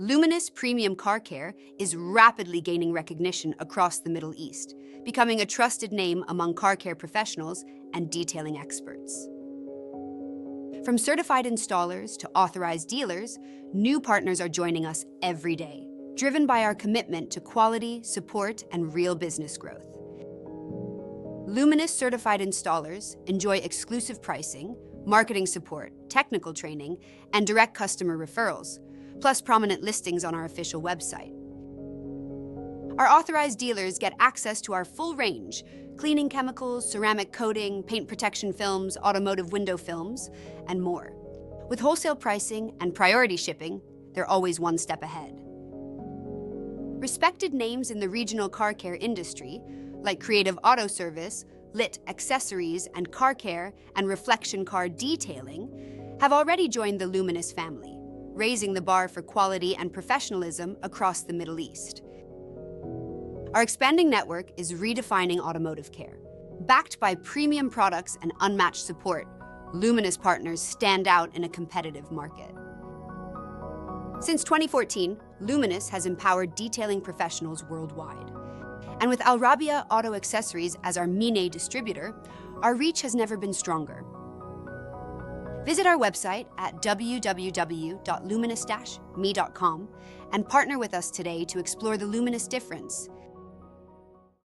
Luminous Premium Car Care is rapidly gaining recognition across the Middle East, becoming a trusted name among car care professionals and detailing experts. From certified installers to authorized dealers, new partners are joining us every day, driven by our commitment to quality, support, and real business growth. Luminous certified installers enjoy exclusive pricing, marketing support, technical training, and direct customer referrals, plus prominent listings on our official website. Our authorized dealers get access to our full range: cleaning chemicals, ceramic coating, paint protection films, automotive window films, and more. With wholesale pricing and priority shipping, they're always one step ahead. Respected names in the regional car care industry, like Creative Auto Service, Lit Accessories, and Car Care and Reflection Car Detailing, have already joined the Luminous family, raising the bar for quality and professionalism across the Middle East. Our expanding network is redefining automotive care. Backed by premium products and unmatched support, Luminous partners stand out in a competitive market. Since 2014, Luminous has empowered detailing professionals worldwide. And with Al Rabia Auto Accessories as our MENA distributor, our reach has never been stronger. Visit our website at www.luminous-me.com and partner with us today to explore the Luminous difference